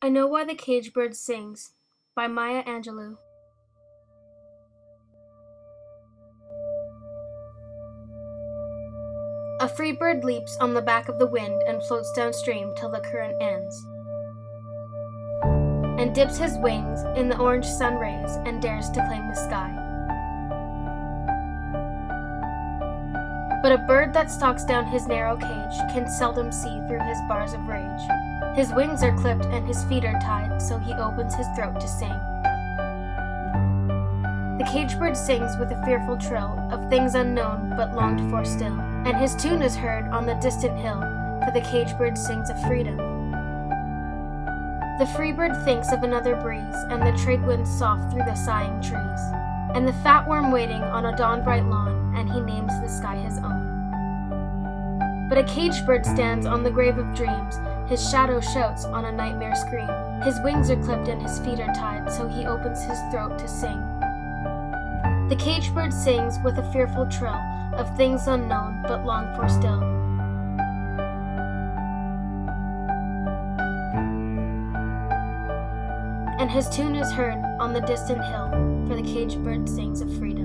I Know Why the Caged Bird Sings by Maya Angelou. A free bird leaps on the back of the wind and floats downstream till the current ends, and dips his wings in the orange sun rays and dares to claim the sky. But a bird that stalks down his narrow cage can seldom see through his bars of rage. His wings are clipped and his feet are tied, so he opens his throat to sing. The caged bird sings with a fearful trill of things unknown but longed for still, and his tune is heard on the distant hill, for the caged bird sings of freedom. The free bird thinks of another breeze, and the trade winds soft through the sighing trees, and the fat worm waiting on a dawn-bright lawn, and he names the sky his own. But a caged bird stands on the grave of dreams, his shadow shouts on a nightmare scream. His wings are clipped and his feet are tied, so he opens his throat to sing. The caged bird sings with a fearful trill of things unknown but longed for still. And his tune is heard on the distant hill, for the caged bird sings of freedom.